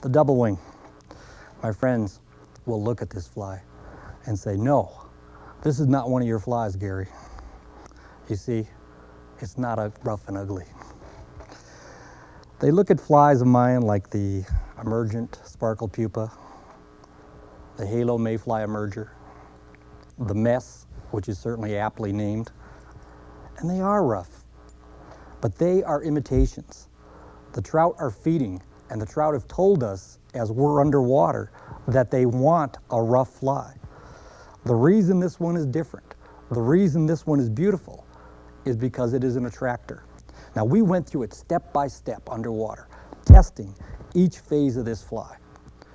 The double wing. My friends will look at this fly and say, no, this is not one of your flies, Gary. You see, it's not a rough and ugly. They look at flies of mine like the emergent sparkle pupa, the halo mayfly emerger, the mess, which is certainly aptly named, and they are rough, but they are imitations. The trout are feeding, and the trout have told us as we're underwater that they want a rough fly. The reason this one is different, the reason this one is beautiful, is because it is an attractor. Now, we went through it step by step underwater, testing each phase of this fly.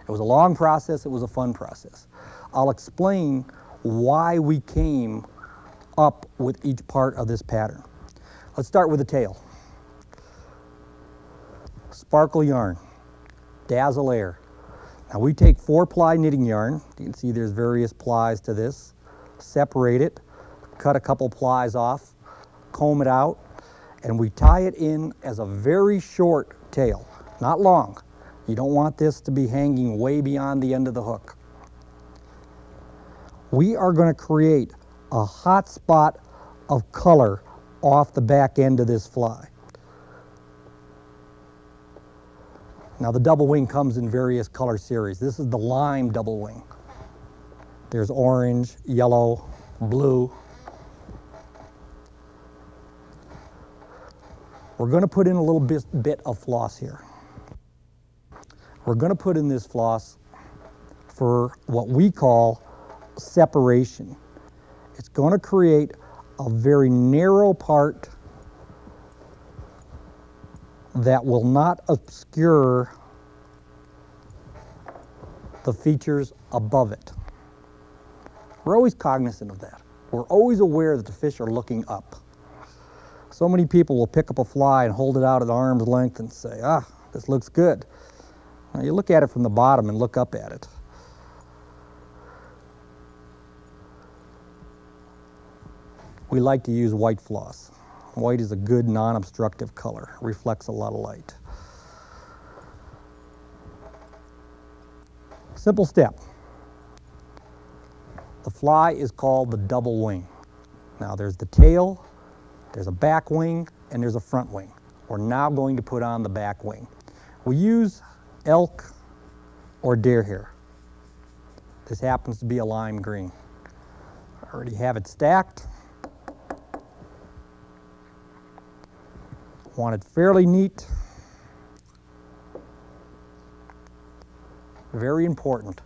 It was a long process, it was a fun process. I'll explain why we came up with each part of this pattern. Let's start with the tail. Sparkle yarn, Dazzle Air. Now we take 4-ply knitting yarn. You can see there's various plies to this. Separate it, cut a couple plies off, comb it out, and we tie it in as a very short tail, not long. You don't want this to be hanging way beyond the end of the hook. We are going to create a hot spot of color off the back end of this fly. Now the double wing comes in various color series. This is the lime double wing. There's orange, yellow, blue. We're going to put in a little bit of floss here. We're going to put in this floss for what we call separation. It's going to create a very narrow part that will not obscure the features above it. We're always cognizant of that. We're always aware that the fish are looking up. So many people will pick up a fly and hold it out at arm's length and say, ah, this looks good. Now you look at it from the bottom and look up at it. We like to use white floss. White is a good non-obstructive color, reflects a lot of light. Simple step. The fly is called the double wing. Now there's the tail, there's a back wing, and there's a front wing. We're now going to put on the back wing. We use elk or deer hair. This happens to be a lime green. I already have it stacked. Want it fairly neat. Very important.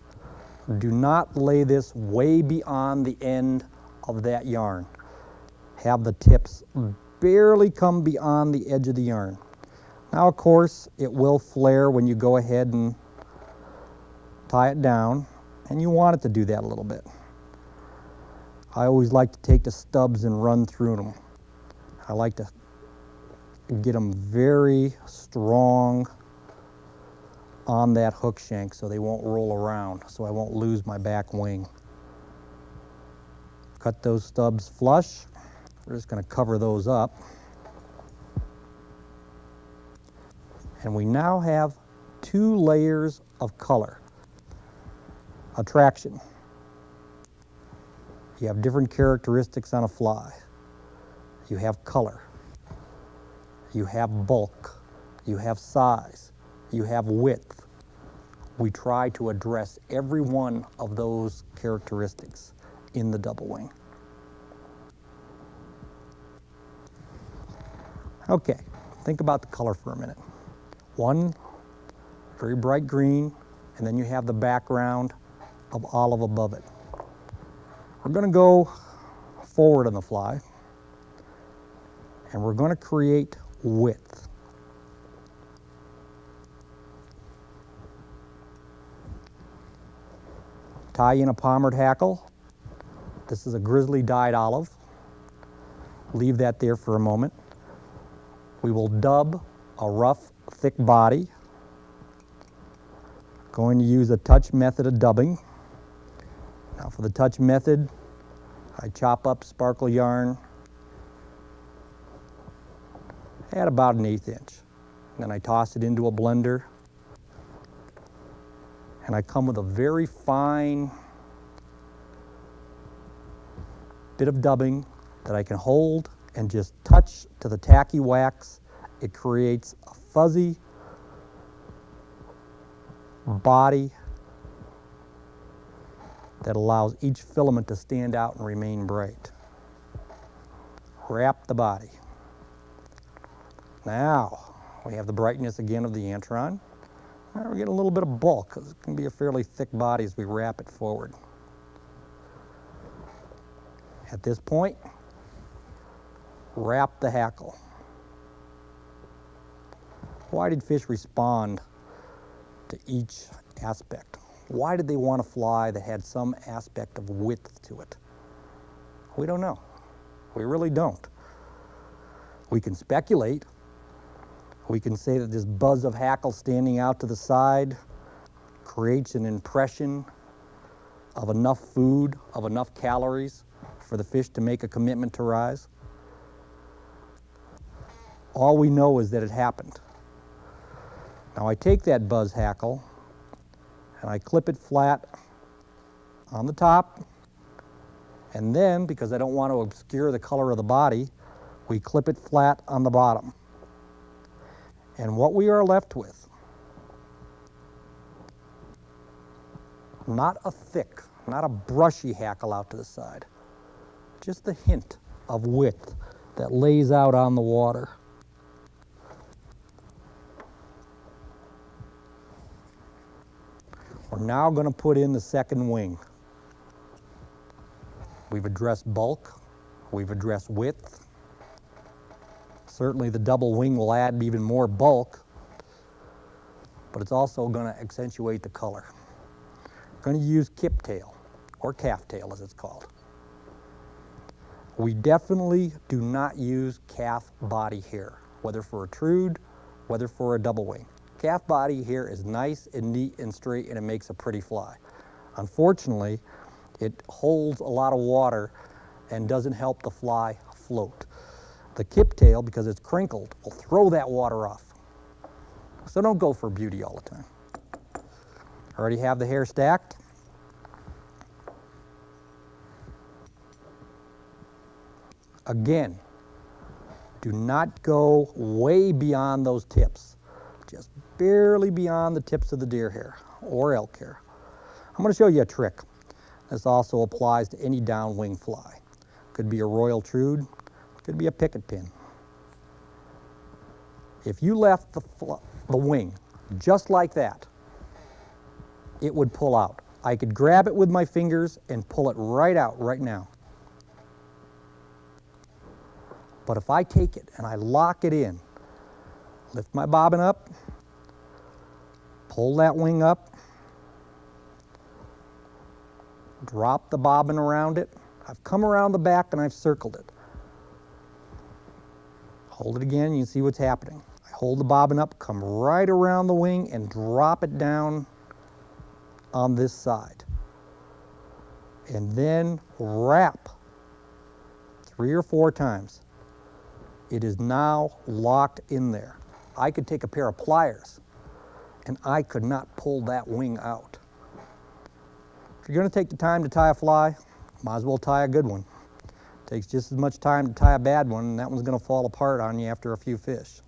Do not lay this way beyond the end of that yarn. Have the tips barely come beyond the edge of the yarn. Now, of course, it will flare when you go ahead and tie it down, and you want it to do that a little bit. I always like to take the stubs and run through them. I like to get them very strong on that hook shank so they won't roll around, so I won't lose my back wing. Cut those stubs flush. We're just going to cover those up. And we now have 2 layers of color. Attraction. You have different characteristics on a fly. You have color. You have bulk, you have size, you have width. We try to address every one of those characteristics in the double wing. Okay, think about the color for a minute. One, very bright green, and then you have the background of olive above it. We're going to go forward on the fly, and we're going to create width. Tie in a pommered hackle. This is a grizzly dyed olive. Leave that there for a moment. We will dub a rough, thick body. Going to use a touch method of dubbing. Now for the touch method, I chop up sparkle yarn at about 1/8 inch. Then I toss it into a blender And I come with a very fine bit of dubbing that I can hold and just touch to the tacky wax. It creates a fuzzy body that allows each filament to stand out and remain bright. Wrap the body. Now we have the brightness again of the Antron. Now we're getting a little bit of bulk because it can be a fairly thick body as we wrap it forward. At this point, wrap the hackle. Why did fish respond to each aspect? Why did they want a fly that had some aspect of width to it? We don't know. We really don't. We can speculate. We can say that this buzz of hackle standing out to the side creates an impression of enough food, of enough calories for the fish to make a commitment to rise. All we know is that it happened. Now I take that buzz hackle and I clip it flat on the top, and then, because I don't want to obscure the color of the body, we clip it flat on the bottom. And what we are left with, not a thick, not a brushy hackle out to the side, just the hint of width that lays out on the water. We're now going to put in the second wing. We've addressed bulk, we've addressed width. Certainly the double wing will add even more bulk, but it's also going to accentuate the color. We're going to use kip tail, or calf tail as it's called. We definitely do not use calf body hair, whether for a Trude, whether for a double wing. Calf body hair is nice and neat and straight, and it makes a pretty fly. Unfortunately, it holds a lot of water and doesn't help the fly float. The kip tail, because it's crinkled, will throw that water off. So don't go for beauty all the time. Already have the hair stacked. Again, do not go way beyond those tips. Just barely beyond the tips of the deer hair or elk hair. I'm going to show you a trick. This also applies to any downwing fly. Could be a Royal Trude, could be a picket pin. If you left the wing just like that, it would pull out. I could grab it with my fingers and pull it right out right now. But if I take it and I lock it in, lift my bobbin up, pull that wing up, drop the bobbin around it. I've come around the back and I've circled it. Hold it again, you can see what's happening. I hold the bobbin up, come right around the wing and drop it down on this side. And then wrap 3 or 4 times. It is now locked in there. I could take a pair of pliers and I could not pull that wing out. If you're going to take the time to tie a fly, might as well tie a good one. It takes just as much time to tie a bad one, and that one's going to fall apart on you after a few fish.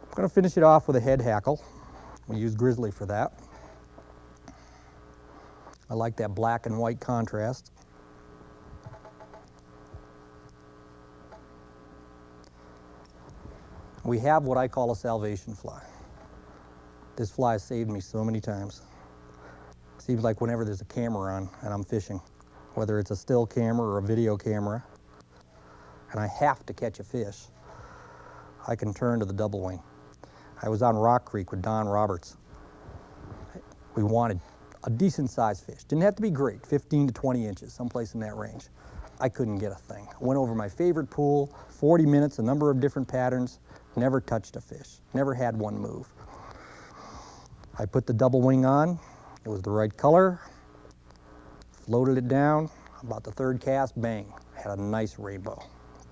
I'm going to finish it off with a head hackle. We use Grizzly for that. I like that black and white contrast. We have what I call a salvation fly. This fly has saved me so many times. Seems like whenever there's a camera on and I'm fishing, whether it's a still camera or a video camera, and I have to catch a fish, I can turn to the double wing. I was on Rock Creek with Don Roberts. We wanted a decent sized fish. Didn't have to be great, 15 to 20 inches, someplace in that range. I couldn't get a thing. I went over my favorite pool, 40 minutes, a number of different patterns, never touched a fish, never had one move. I put the double wing on. It was the right color, floated it down, about the 3rd cast, bang, had a nice rainbow.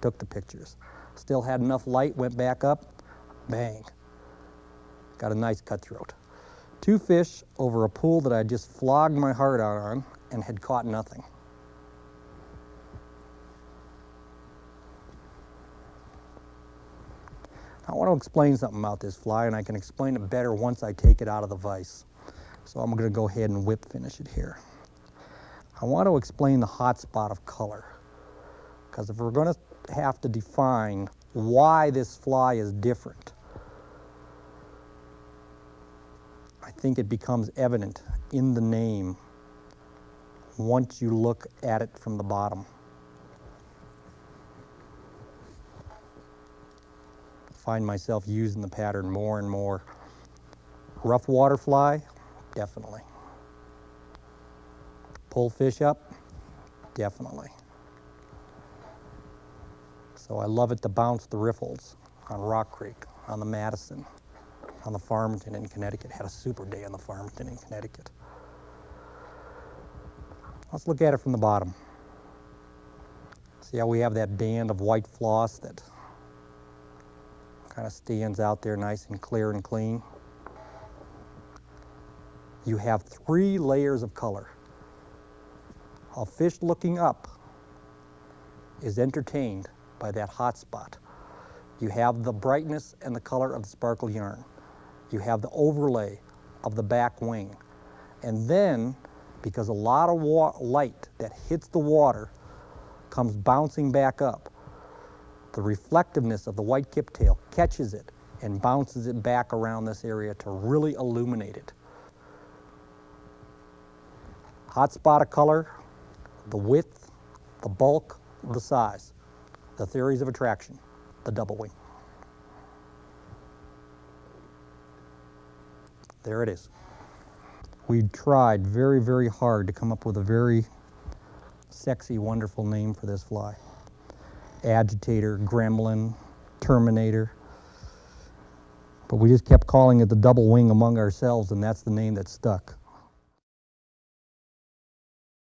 Took the pictures. Still had enough light, went back up, bang. Got a nice cutthroat. 2 fish over a pool that I just flogged my heart out on and had caught nothing. I want to explain something about this fly, and I can explain it better once I take it out of the vise. So I'm going to go ahead and whip finish it here. I want to explain the hot spot of color, because if we're going to have to define why this fly is different, I think it becomes evident in the name once you look at it from the bottom. I find myself using the pattern more and more. Rough water fly, definitely. Pull fish up, definitely. So I love it to bounce the riffles on Rock Creek, on the Madison, on the Farmington in Connecticut. Had a super day on the Farmington in Connecticut. Let's look at it from the bottom. See how we have that band of white floss that kind of stands out there nice and clear and clean. You have 3 layers of color. A fish looking up is entertained by that hot spot. You have the brightness and the color of the sparkle yarn. You have the overlay of the back wing. And then, because a lot of light that hits the water comes bouncing back up, the reflectiveness of the white kiptail catches it and bounces it back around this area to really illuminate it. Hot spot of color, the width, the bulk, the size, the theories of attraction, the double wing. There it is. We tried very, very hard to come up with a very sexy, wonderful name for this fly. Agitator, gremlin, terminator. But we just kept calling it the double wing among ourselves, and that's the name that stuck.